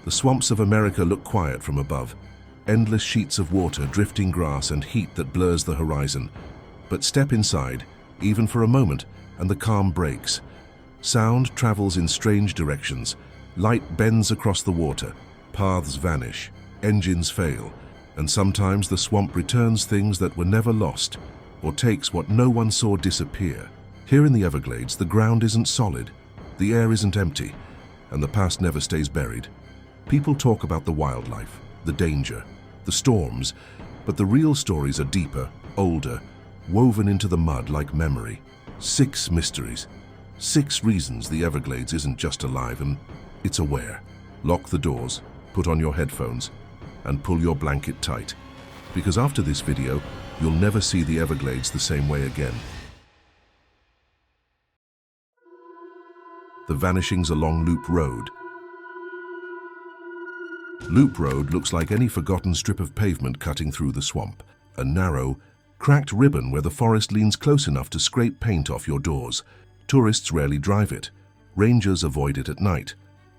The swamps of America look quiet from above. Endless sheets of water, drifting grass, and heat that blurs the horizon. But step inside, even for a moment, and the calm breaks. Sound travels in strange directions. Light bends across the water. Paths vanish. Engines fail. And sometimes the swamp returns things that were never lost, or takes what no one saw disappear. Here in the Everglades, the ground isn't solid, the air isn't empty, and the past never stays buried. People talk about the wildlife, the danger, the storms, but the real stories are deeper, older, woven into the mud like memory. 6 mysteries. 6 reasons the Everglades isn't just alive and it's aware. Lock the doors, put on your headphones, and pull your blanket tight. Because after this video, you'll never see the Everglades the same way again. The vanishings along Loop Road. Loop Road looks like any forgotten strip of pavement cutting through the swamp. A narrow, cracked ribbon where the forest leans close enough to scrape paint off your doors. Tourists rarely drive it. Rangers avoid it at night.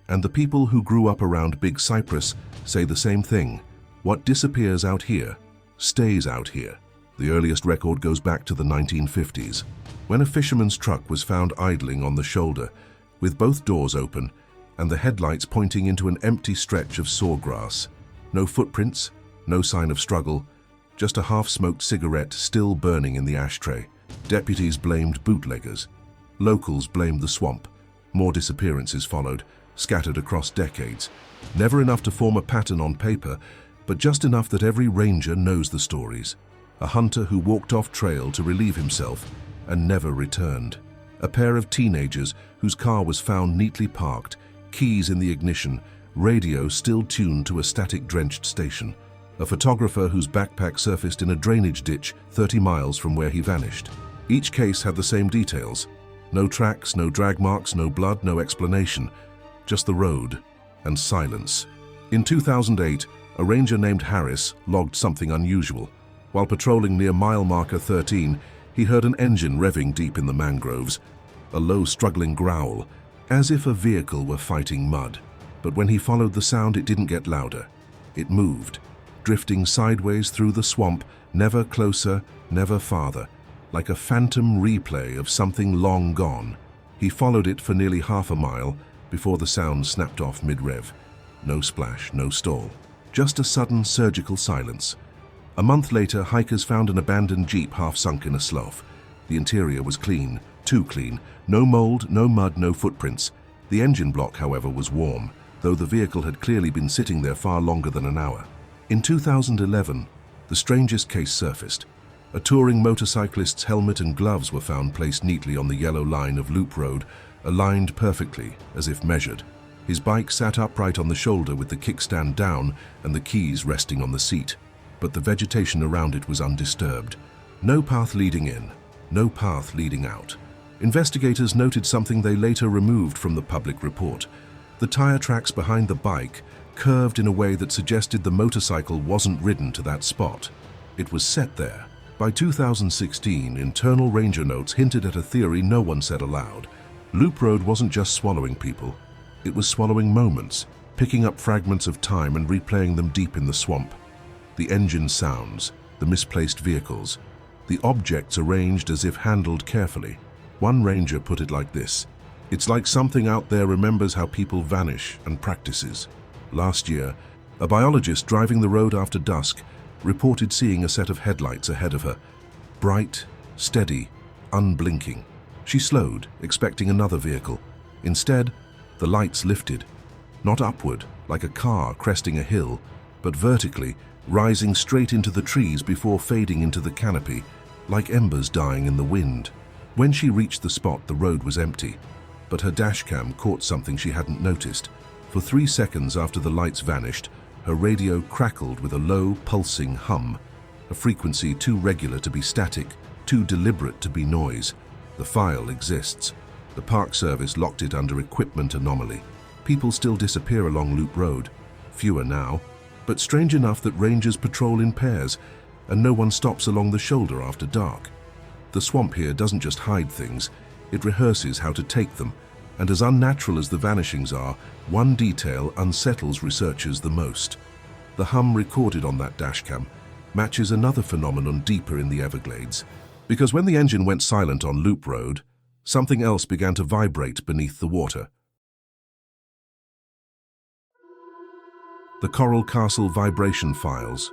And the people who grew up around Big Cypress say the same thing. What disappears out here, stays out here. The earliest record goes back to the 1950s, when a fisherman's truck was found idling on the shoulder, with both doors open and the headlights pointing into an empty stretch of sawgrass. No footprints, no sign of struggle, just a half-smoked cigarette still burning in the ashtray. Deputies blamed bootleggers. Locals blamed the swamp. More disappearances followed, scattered across decades. Never enough to form a pattern on paper, but just enough that every ranger knows the stories. A hunter who walked off trail to relieve himself and never returned. A pair of teenagers whose car was found neatly parked, keys in the ignition, radio still tuned to a static-drenched station. A photographer whose backpack surfaced in a drainage ditch 30 miles from where he vanished. Each case had the same details. No tracks, no drag marks, no blood, no explanation. Just the road and silence. In 2008, a ranger named Harris logged something unusual. While patrolling near mile marker 13, he heard an engine revving deep in the mangroves. A low, struggling growl, as if a vehicle were fighting mud. But when he followed the sound, it didn't get louder. It moved, drifting sideways through the swamp, never closer, never farther, like a phantom replay of something long gone. He followed it for nearly half a mile before the sound snapped off mid-rev. No splash, no stall, just a sudden surgical silence. A month later, hikers found an abandoned Jeep half sunk in a slough. The interior was clean, too clean. No mold, no mud, no footprints. The engine block, however, was warm, though the vehicle had clearly been sitting there far longer than an hour. In 2011, the strangest case surfaced. A touring motorcyclist's helmet and gloves were found placed neatly on the yellow line of Loop Road, aligned perfectly, as if measured. His bike sat upright on the shoulder with the kickstand down and the keys resting on the seat. But the vegetation around it was undisturbed. No path leading in, no path leading out. Investigators noted something they later removed from the public report. The tire tracks behind the bike curved in a way that suggested the motorcycle wasn't ridden to that spot. It was set there. By 2016, internal ranger notes hinted at a theory no one said aloud. Loop Road wasn't just swallowing people. It was swallowing moments, picking up fragments of time and replaying them deep in the swamp. The engine sounds, the misplaced vehicles, the objects arranged as if handled carefully. One ranger put it like this: "It's like something out there remembers how people vanish and practices." Last year, a biologist driving the road after dusk reported seeing a set of headlights ahead of her. Bright, steady, unblinking. She slowed, expecting another vehicle. Instead, the lights lifted. Not upward, like a car cresting a hill, but vertically, rising straight into the trees before fading into the canopy, like embers dying in the wind. When she reached the spot, the road was empty, but her dashcam caught something she hadn't noticed. For 3 seconds after the lights vanished, her radio crackled with a low, pulsing hum, a frequency too regular to be static, too deliberate to be noise. The file exists. The Park Service locked it under equipment anomaly. People still disappear along Loop Road, fewer now, but strange enough that rangers patrol in pairs, and no one stops along the shoulder after dark. The swamp here doesn't just hide things, it rehearses how to take them, And as unnatural as the vanishings are, one detail unsettles researchers the most. The hum recorded on that dashcam matches another phenomenon deeper in the Everglades, because when the engine went silent on Loop Road, something else began to vibrate beneath the water. The Coral Castle vibration files.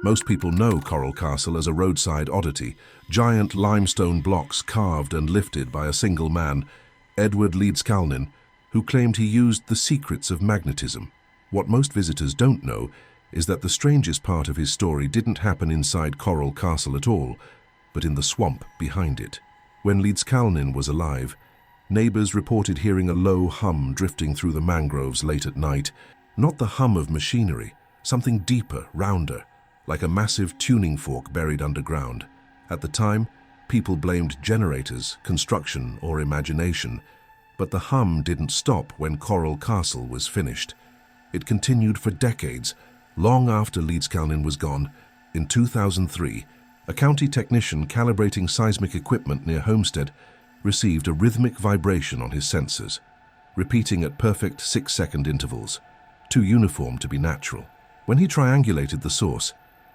Most people know Coral Castle as a roadside oddity, giant limestone blocks carved and lifted by a single man, Edward Gladesmen, who claimed he used the secrets of magnetism. What most visitors don't know is that the strangest part of his story didn't happen inside Coral Castle at all, but in the swamp behind it. When Gladesmen was alive, neighbors reported hearing a low hum drifting through the mangroves late at night. Not the hum of machinery, something deeper, rounder, like a massive tuning fork buried underground. At the time, people blamed generators, construction, or imagination, but the hum didn't stop when Coral Castle was finished. It continued for decades, long after Gladesmen was gone. In 2003, a county technician calibrating seismic equipment near Homestead received a rhythmic vibration on his sensors, repeating at perfect 6-second intervals, too uniform to be natural. When he triangulated the source,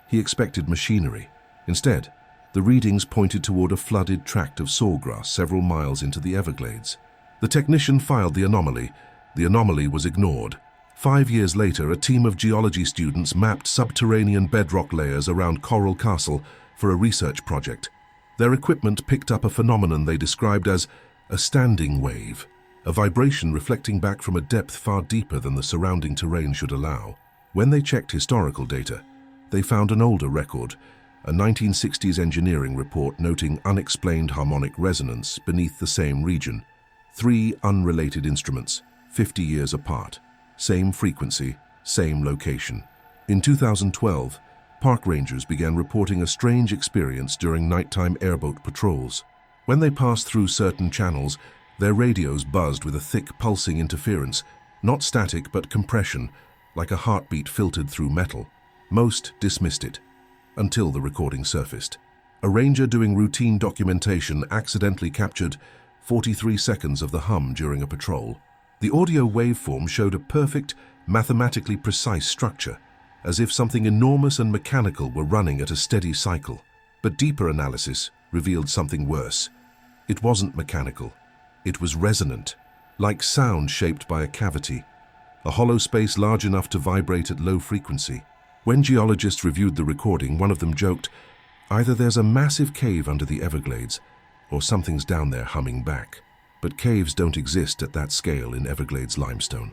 he expected machinery. Instead, the readings pointed toward a flooded tract of sawgrass several miles into the Everglades. The technician filed the anomaly. The anomaly was ignored. 5 years later, a team of geology students mapped subterranean bedrock layers around Coral Castle for a research project. Their equipment picked up a phenomenon they described as a standing wave, a vibration reflecting back from a depth far deeper than the surrounding terrain should allow. When they checked historical data, they found an older record, a 1960s engineering report noting unexplained harmonic resonance beneath the same region. 3 unrelated instruments, 50 years apart. Same frequency, same location. In 2012, park rangers began reporting a strange experience during nighttime airboat patrols. When they passed through certain channels, their radios buzzed with a thick pulsing interference, not static but compression, like a heartbeat filtered through metal. Most dismissed it, until the recording surfaced. A ranger doing routine documentation accidentally captured 43 seconds of the hum during a patrol. The audio waveform showed a perfect, mathematically precise structure, as if something enormous and mechanical were running at a steady cycle. But deeper analysis revealed something worse. It wasn't mechanical. It was resonant, like sound shaped by a cavity, a hollow space large enough to vibrate at low frequency. When geologists reviewed the recording, one of them joked, "Either there's a massive cave under the Everglades, or something's down there humming back." But caves don't exist at that scale in Everglades limestone.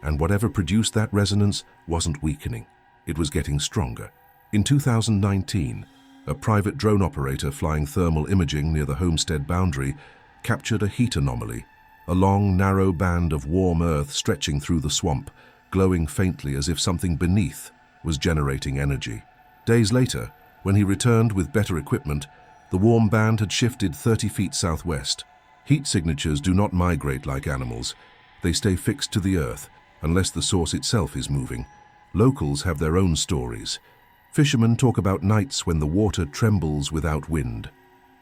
And whatever produced that resonance wasn't weakening. It was getting stronger. In 2019, a private drone operator flying thermal imaging near the Homestead boundary captured a heat anomaly, a long, narrow band of warm earth stretching through the swamp, glowing faintly as if something beneath was generating energy. Days later, when he returned with better equipment, the warm band had shifted 30 feet southwest. Heat signatures do not migrate like animals. They stay fixed to the earth, unless the source itself is moving. Locals have their own stories. Fishermen talk about nights when the water trembles without wind.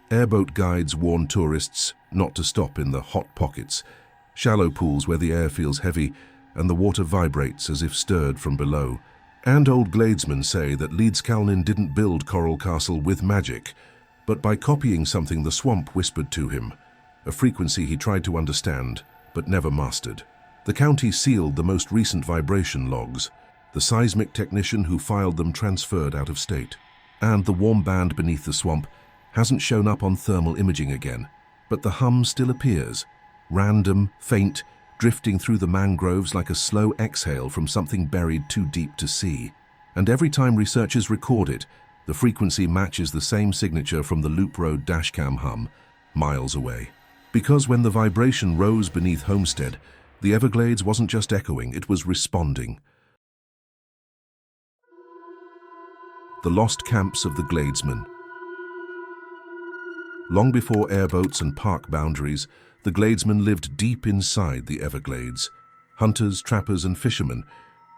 Airboat guides warn tourists not to stop in the hot pockets, shallow pools where the air feels heavy and the water vibrates as if stirred from below. And old Gladesmen say that Gladesmen didn't build Coral Castle with magic, but by copying something the swamp whispered to him, a frequency he tried to understand but never mastered. The county sealed the most recent vibration logs. The seismic technician who filed them transferred out of state. And the warm band beneath the swamp hasn't shown up on thermal imaging again, but the hum still appears, random, faint, drifting through the mangroves like a slow exhale from something buried too deep to see. And every time researchers record it, the frequency matches the same signature from the Loop Road dashcam hum, miles away. Because when the vibration rose beneath Homestead, the Everglades wasn't just echoing, it was responding. The lost camps of the Gladesmen. Long before airboats and park boundaries, the Gladesmen lived deep inside the Everglades. Hunters, trappers, and fishermen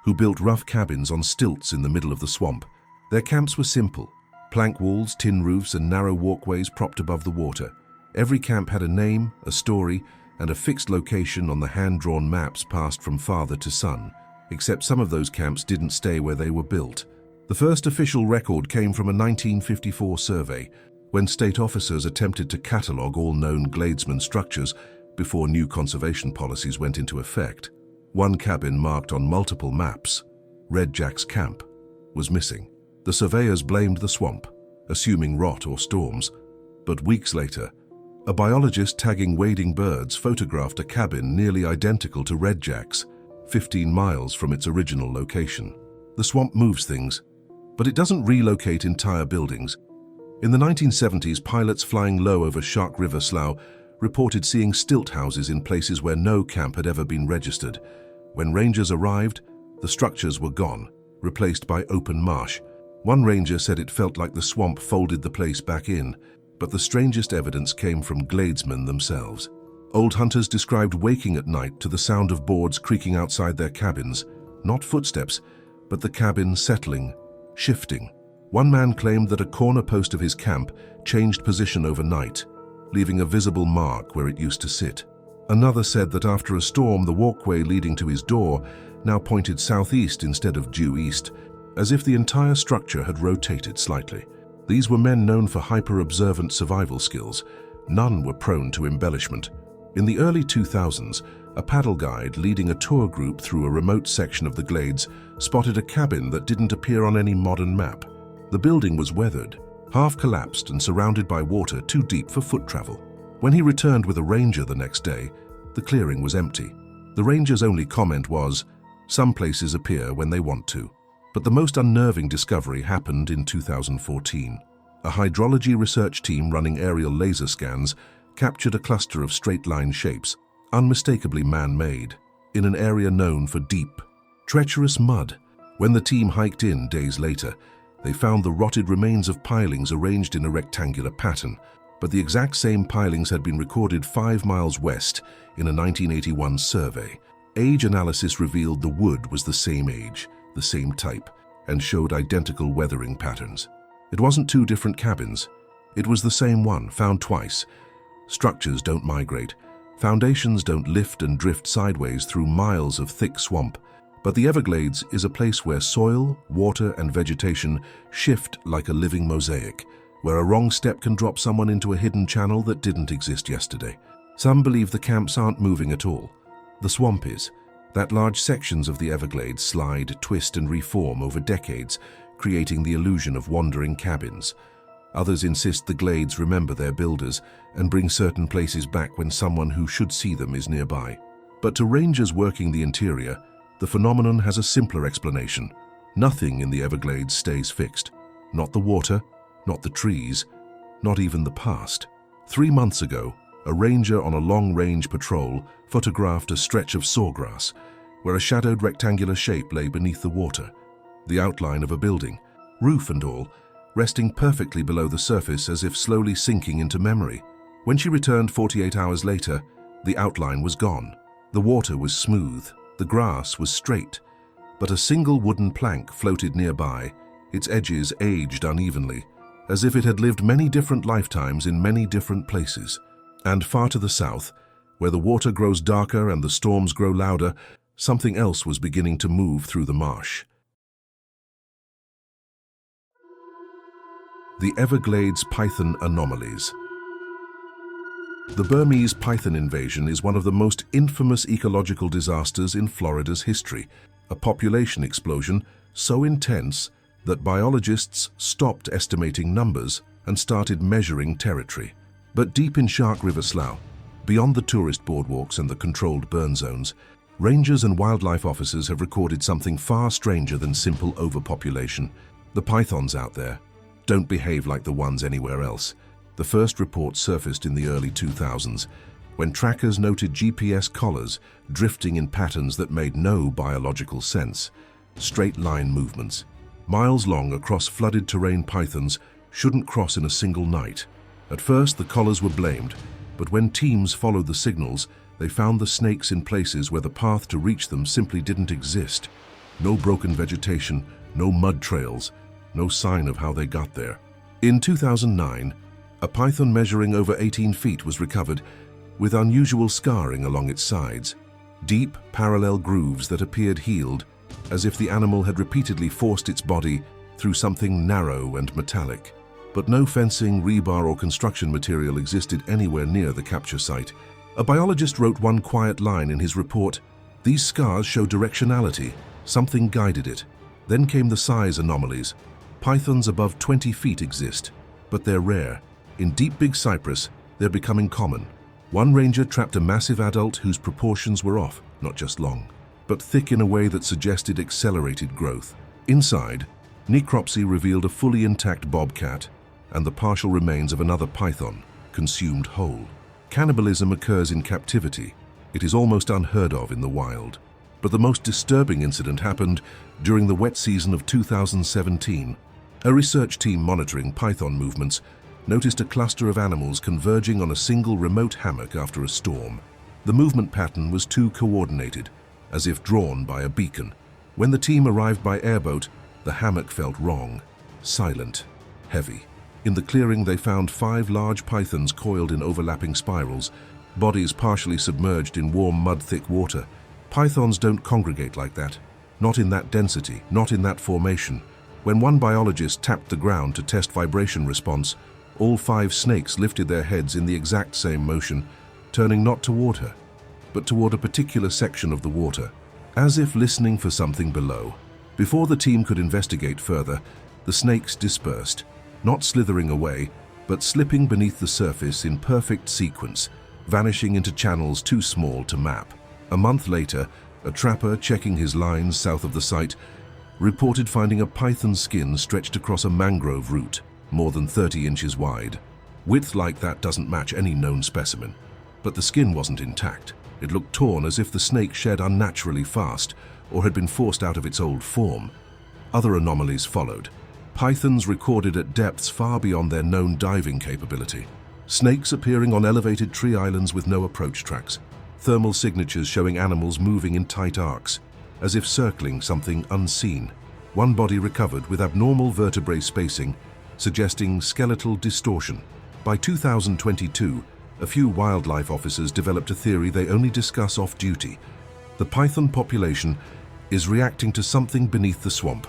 who built rough cabins on stilts in the middle of the swamp. Their camps were simple: plank walls, tin roofs, and narrow walkways propped above the water. Every camp had a name, a story, and a fixed location on the hand-drawn maps passed from father to son, except some of those camps didn't stay where they were built. The first official record came from a 1954 survey, when state officers attempted to catalogue all known Gladesmen structures before new conservation policies went into effect. One cabin marked on multiple maps, Red Jack's Camp, was missing. The surveyors blamed the swamp, assuming rot or storms, but weeks later, a biologist tagging wading birds photographed a cabin nearly identical to Red Jack's, 15 miles from its original location. The swamp moves things, but it doesn't relocate entire buildings. In the 1970s, pilots flying low over Shark River Slough reported seeing stilt houses in places where no camp had ever been registered. When rangers arrived, the structures were gone, replaced by open marsh. One ranger said it felt like the swamp folded the place back in, but the strangest evidence came from Gladesmen themselves. Old hunters described waking at night to the sound of boards creaking outside their cabins, not footsteps, but the cabin settling, shifting. One man claimed that a corner post of his camp changed position overnight, leaving a visible mark where it used to sit. Another said that after a storm, the walkway leading to his door now pointed southeast instead of due east, as if the entire structure had rotated slightly. These were men known for hyper-observant survival skills. None were prone to embellishment. In the early 2000s, a paddle guide leading a tour group through a remote section of the Glades spotted a cabin that didn't appear on any modern map. The building was weathered, half collapsed and surrounded by water too deep for foot travel. When he returned with a ranger the next day, the clearing was empty. The ranger's only comment was, "Some places appear when they want to." But the most unnerving discovery happened in 2014. A hydrology research team running aerial laser scans captured a cluster of straight-line shapes, unmistakably man-made, in an area known for deep, treacherous mud. When the team hiked in days later, they found the rotted remains of pilings arranged in a rectangular pattern, but the exact same pilings had been recorded 5 miles west in a 1981 survey. Age analysis revealed the wood was the same age, the same type, and showed identical weathering patterns. It wasn't two different cabins. It was the same one, found twice. Structures don't migrate. Foundations don't lift and drift sideways through miles of thick swamp. But the Everglades is a place where soil, water, and vegetation shift like a living mosaic, where a wrong step can drop someone into a hidden channel that didn't exist yesterday. Some believe the camps aren't moving at all. The swamp is. That large sections of the Everglades slide, twist, and reform over decades, creating the illusion of wandering cabins. Others insist the Glades remember their builders and bring certain places back when someone who should see them is nearby. But to rangers working the interior, the phenomenon has a simpler explanation. Nothing in the Everglades stays fixed. Not the water, not the trees, not even the past. 3 months ago, a ranger on a long-range patrol photographed a stretch of sawgrass where a shadowed rectangular shape lay beneath the water, the outline of a building, roof and all, resting perfectly below the surface as if slowly sinking into memory. When she returned 48 hours later, the outline was gone. The water was smooth, the grass was straight, but a single wooden plank floated nearby, its edges aged unevenly, as if it had lived many different lifetimes in many different places. And far to the south, where the water grows darker and the storms grow louder, something else was beginning to move through the marsh. The Everglades python anomalies. The Burmese python invasion is one of the most infamous ecological disasters in Florida's history, a population explosion so intense that biologists stopped estimating numbers and started measuring territory. But deep in Shark River Slough, beyond the tourist boardwalks and the controlled burn zones, rangers and wildlife officers have recorded something far stranger than simple overpopulation. The pythons out there don't behave like the ones anywhere else. The first report surfaced in the early 2000s, when trackers noted GPS collars drifting in patterns that made no biological sense. Straight-line movements, miles long across flooded terrain. Pythons shouldn't cross in a single night. At first, the collars were blamed, but when teams followed the signals, they found the snakes in places where the path to reach them simply didn't exist. No broken vegetation, no mud trails, no sign of how they got there. In 2009, A python measuring over 18 feet was recovered, with unusual scarring along its sides, deep, parallel grooves that appeared healed, as if the animal had repeatedly forced its body through something narrow and metallic. But no fencing, rebar, or construction material existed anywhere near the capture site. A biologist wrote one quiet line in his report: "These scars show directionality. Something guided it." Then came the size anomalies. Pythons above 20 feet exist, but they're rare. In deep Big Cypress, they're becoming common. One ranger trapped a massive adult whose proportions were off, not just long, but thick in a way that suggested accelerated growth. Inside, necropsy revealed a fully intact bobcat and the partial remains of another python, consumed whole. Cannibalism occurs in captivity. It is almost unheard of in the wild. But the most disturbing incident happened during the wet season of 2017. A research team monitoring python movements noticed a cluster of animals converging on a single remote hammock after a storm. The movement pattern was too coordinated, as if drawn by a beacon. When the team arrived by airboat, the hammock felt wrong, silent, heavy. In the clearing, they found 5 large pythons coiled in overlapping spirals, bodies partially submerged in warm mud-thick water. Pythons don't congregate like that. Not in that density, not in that formation. When one biologist tapped the ground to test vibration response, all 5 snakes lifted their heads in the exact same motion, turning not toward her, but toward a particular section of the water, as if listening for something below. Before the team could investigate further, the snakes dispersed, not slithering away, but slipping beneath the surface in perfect sequence, vanishing into channels too small to map. A month later, a trapper checking his lines south of the site reported finding a python's skin stretched across a mangrove root, more than 30 inches wide. Width like that doesn't match any known specimen, but the skin wasn't intact. It looked torn, as if the snake shed unnaturally fast or had been forced out of its old form. Other anomalies followed. Pythons recorded at depths far beyond their known diving capability. Snakes appearing on elevated tree islands with no approach tracks. Thermal signatures showing animals moving in tight arcs, as if circling something unseen. One body recovered with abnormal vertebrae spacing, suggesting skeletal distortion. By 2022, a few wildlife officers developed a theory they only discuss off-duty. The python population is reacting to something beneath the swamp.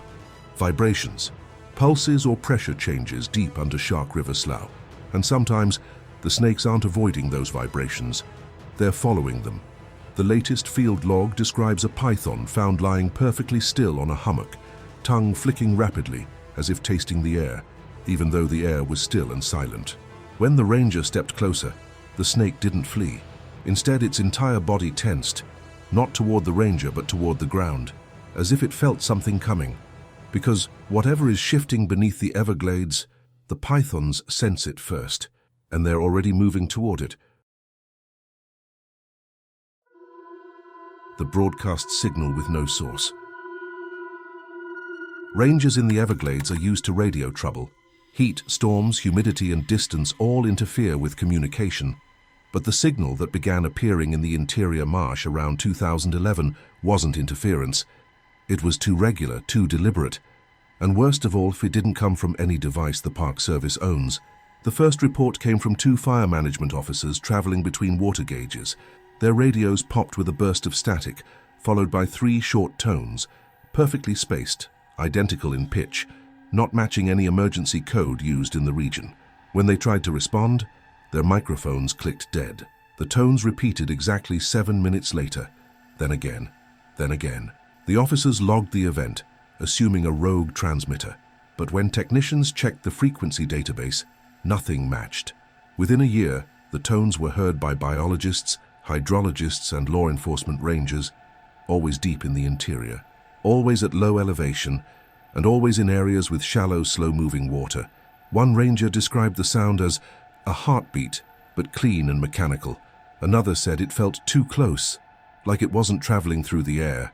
Vibrations, pulses or pressure changes deep under Shark River Slough. And sometimes the snakes aren't avoiding those vibrations, they're following them. The latest field log describes a python found lying perfectly still on a hummock, tongue flicking rapidly as if tasting the air, even though the air was still and silent. When the ranger stepped closer, the snake didn't flee. Instead, its entire body tensed, not toward the ranger but toward the ground, as if it felt something coming. Because whatever is shifting beneath the Everglades, the pythons sense it first, and they're already moving toward it. The broadcast signal with no source. Ranges in the Everglades are used to radio trouble. Heat, storms, humidity, and distance all interfere with communication. But the signal that began appearing in the interior marsh around 2011 wasn't interference. It was too regular, too deliberate. And worst of all, it didn't come from any device the Park Service owns. The first report came from 2 fire management officers traveling between water gauges. Their radios popped with a burst of static, followed by 3 short tones, perfectly spaced, identical in pitch, not matching any emergency code used in the region. When they tried to respond, their microphones clicked dead. The tones repeated exactly 7 minutes later, then again, then again. The officers logged the event, assuming a rogue transmitter. But when technicians checked the frequency database, nothing matched. Within a year, the tones were heard by biologists, hydrologists, and law enforcement rangers, always deep in the interior, always at low elevation, and always in areas with shallow, slow-moving water. One ranger described the sound as a heartbeat, but clean and mechanical. Another said it felt too close, like it wasn't traveling through the air.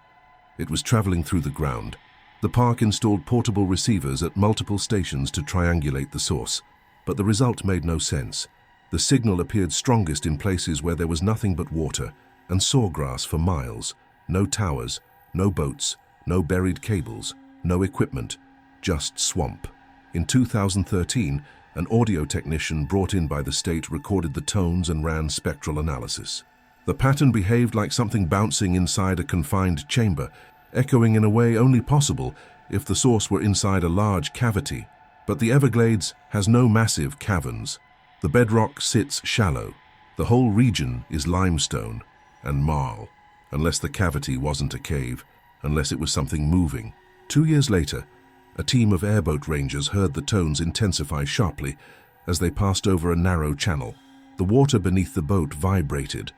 It was traveling through the ground. The park installed portable receivers at multiple stations to triangulate the source, but the result made no sense. The signal appeared strongest in places where there was nothing but water and sawgrass for miles. No towers, no boats, no buried cables, no equipment, just swamp. In 2013, An audio technician brought in by the state recorded the tones and ran spectral analysis. The pattern behaved like something bouncing inside a confined chamber, echoing in a way only possible if the source were inside a large cavity. But the Everglades has no massive caverns. The bedrock sits shallow. The whole region is limestone and marl, unless the cavity wasn't a cave, unless it was something moving. 2 years later, a team of airboat rangers heard the tones intensify sharply as they passed over a narrow channel. The water beneath the boat vibrated,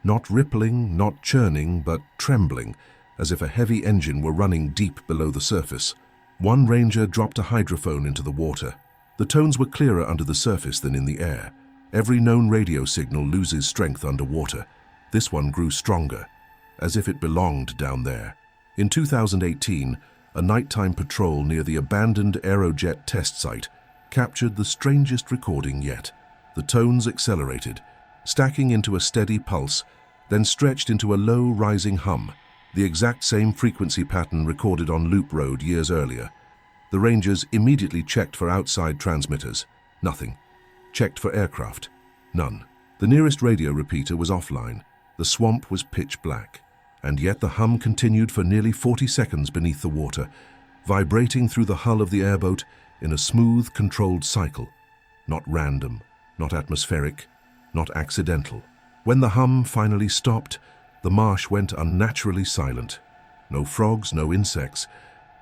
not rippling, not churning, but trembling, as if a heavy engine were running deep below the surface. One ranger dropped a hydrophone into the water. The tones were clearer under the surface than in the air. Every known radio signal loses strength underwater. This one grew stronger, as if it belonged down there. In 2018, a nighttime patrol near the abandoned Aerojet test site captured the strangest recording yet. The tones accelerated, stacking into a steady pulse, then stretched into a low, rising hum, the exact same frequency pattern recorded on Loop Road years earlier. The rangers immediately checked for outside transmitters. Nothing. Checked for aircraft. None. The nearest radio repeater was offline. The swamp was pitch black. And yet the hum continued for nearly 40 seconds beneath the water, vibrating through the hull of the airboat in a smooth, controlled cycle. Not random, not atmospheric, not accidental. When the hum finally stopped, the marsh went unnaturally silent. No frogs, no insects.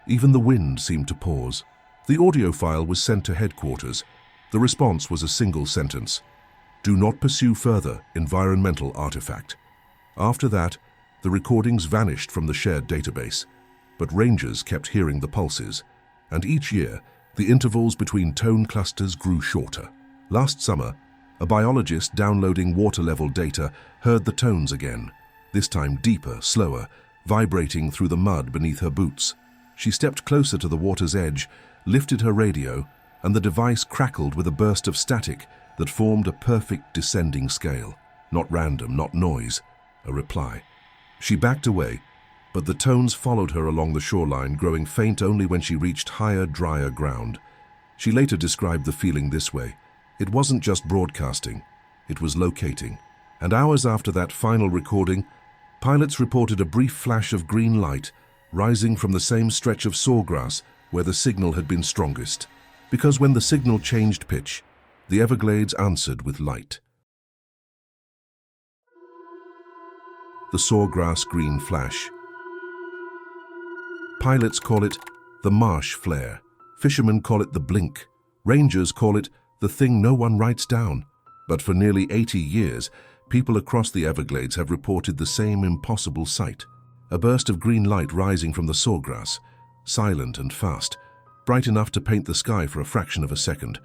Even the wind seemed to pause. The audio file was sent to headquarters. The response was a single sentence: "Do not pursue further environmental artifact." After that, the recordings vanished from the shared database, but rangers kept hearing the pulses, and each year, the intervals between tone clusters grew shorter. Last summer, a biologist downloading water-level data heard the tones again, this time deeper, slower, vibrating through the mud beneath her boots. She stepped closer to the water's edge, lifted her radio, and the device crackled with a burst of static that formed a perfect descending scale. Not random, not noise, a reply. She backed away, but the tones followed her along the shoreline, growing faint only when she reached higher, drier ground. She later described the feeling this way: it wasn't just broadcasting, it was locating. And hours after that final recording, pilots reported a brief flash of green light rising from the same stretch of sawgrass where the signal had been strongest. Because when the signal changed pitch, the Everglades answered with light. The sawgrass green flash. Pilots call it the marsh flare. Fishermen call it the blink. Rangers call it the thing no one writes down. But for nearly 80 years, people across the Everglades have reported the same impossible sight. A burst of green light rising from the sawgrass, silent and fast, bright enough to paint the sky for a fraction of a second,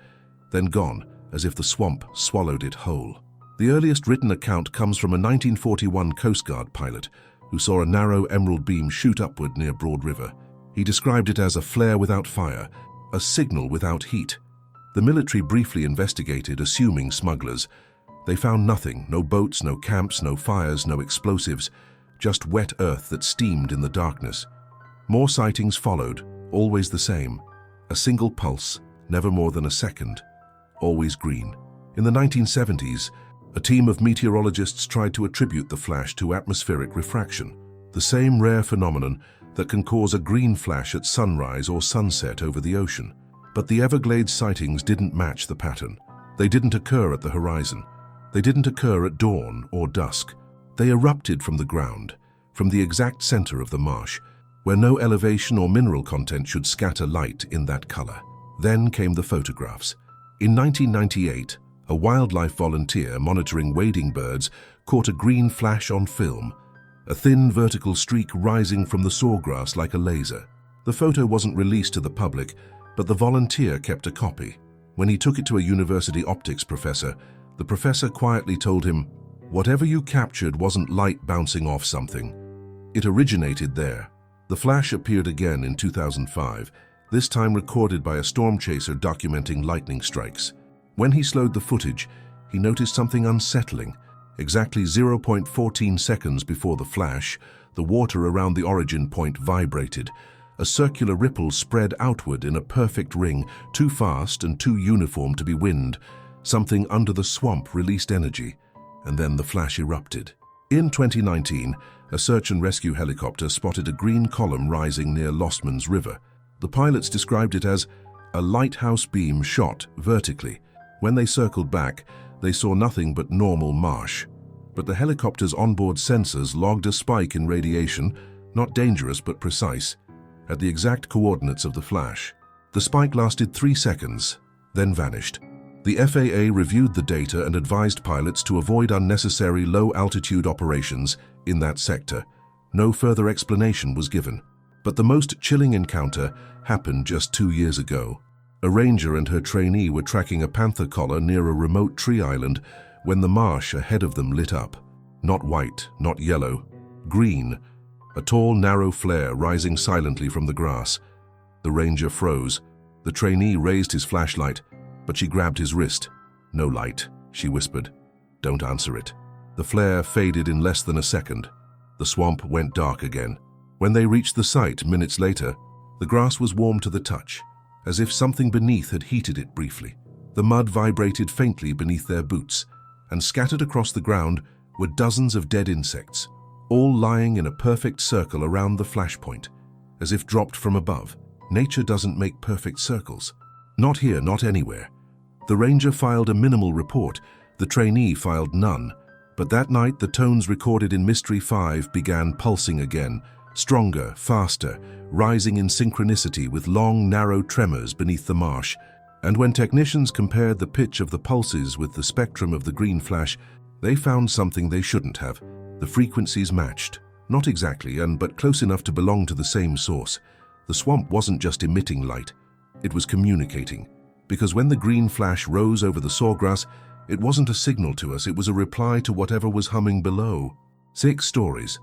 then gone as if the swamp swallowed it whole. The earliest written account comes from a 1941 Coast Guard pilot who saw a narrow emerald beam shoot upward near Broad River. He described it as a flare without fire, a signal without heat. The military briefly investigated, assuming smugglers. They found nothing: no boats, no camps, no fires, no explosives, just wet earth that steamed in the darkness. More sightings followed, always the same. A single pulse, never more than a second, always green. In the 1970s, a team of meteorologists tried to attribute the flash to atmospheric refraction, the same rare phenomenon that can cause a green flash at sunrise or sunset over the ocean. But the Everglades sightings didn't match the pattern. They didn't occur at the horizon. They didn't occur at dawn or dusk. They erupted from the ground, from the exact center of the marsh, where no elevation or mineral content should scatter light in that color. Then came the photographs. In 1998, a wildlife volunteer monitoring wading birds caught a green flash on film, a thin vertical streak rising from the sawgrass like a laser. The photo wasn't released to the public, but the volunteer kept a copy. When he took it to a university optics professor, the professor quietly told him, "Whatever you captured wasn't light bouncing off something. It originated there." The flash appeared again in 2005, this time recorded by a storm chaser documenting lightning strikes. When he slowed the footage, he noticed something unsettling. Exactly 0.14 seconds before the flash, the water around the origin point vibrated, A circular ripple spread outward in a perfect ring, too fast and too uniform to be wind. Something under the swamp released energy, and then the flash erupted. In 2019, a search and rescue helicopter spotted a green column rising near Lostman's River. The pilots described it as a lighthouse beam shot vertically. When they circled back, they saw nothing but normal marsh. But the helicopter's onboard sensors logged a spike in radiation, not dangerous but precise, at the exact coordinates of the flash. The spike lasted 3 seconds, then vanished. The FAA reviewed the data and advised pilots to avoid unnecessary low-altitude operations in that sector. No further explanation was given. But the most chilling encounter happened just 2 years ago. A ranger and her trainee were tracking a panther collar near a remote tree island when the marsh ahead of them lit up. Not white, not yellow, green. A tall, narrow flare rising silently from the grass. The ranger froze. The trainee raised his flashlight, but she grabbed his wrist. "No light," she whispered. "Don't answer it." The flare faded in less than a second. The swamp went dark again. When they reached the site minutes later, the grass was warm to the touch, as if something beneath had heated it briefly. The mud vibrated faintly beneath their boots, and scattered across the ground were dozens of dead insects, all lying in a perfect circle around the flashpoint, as if dropped from above. Nature doesn't make perfect circles. Not here, not anywhere. The ranger filed a minimal report, the trainee filed none. But that night, the tones recorded in Mystery 5 began pulsing again, stronger, faster, rising in synchronicity with long, narrow tremors beneath the marsh. And when technicians compared the pitch of the pulses with the spectrum of the green flash, they found something they shouldn't have. The frequencies matched. Not exactly, but close enough to belong to the same source. The swamp wasn't just emitting light, it was communicating. Because when the green flash rose over the sawgrass, it wasn't a signal to us, it was a reply to whatever was humming below. 6 stories.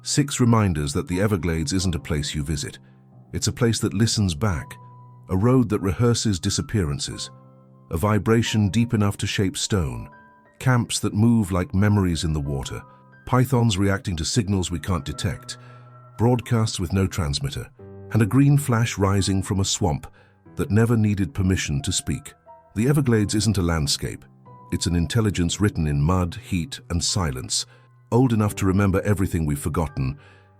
6 reminders that the Everglades isn't a place you visit. It's a place that listens back. A road that rehearses disappearances. A vibration deep enough to shape stone. Camps that move like memories in the water. Pythons reacting to signals we can't detect. Broadcasts with no transmitter. And a green flash rising from a swamp that never needed permission to speak. The Everglades isn't a landscape. It's an intelligence written in mud, heat, and silence, old enough to remember everything we've forgotten,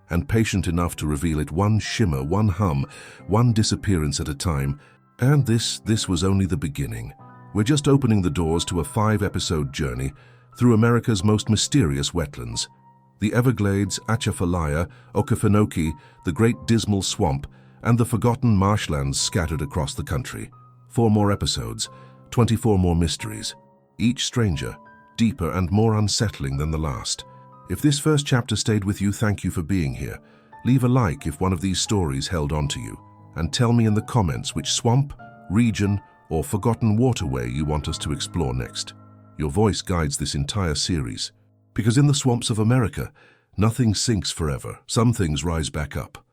and patient enough to reveal it one shimmer, one hum, one disappearance at a time. And this was only the beginning. We're just opening the doors to a 5-episode journey through America's most mysterious wetlands. The Everglades, Atchafalaya, Okefenokee, the Great Dismal Swamp, and the forgotten marshlands scattered across the country. 4 more episodes, 24 more mysteries. Each stranger, deeper and more unsettling than the last. If this first chapter stayed with you, thank you for being here. Leave a like if one of these stories held on to you, and tell me in the comments which swamp, region, or forgotten waterway you want us to explore next. Your voice guides this entire series. Because in the swamps of America, nothing sinks forever. Some things rise back up.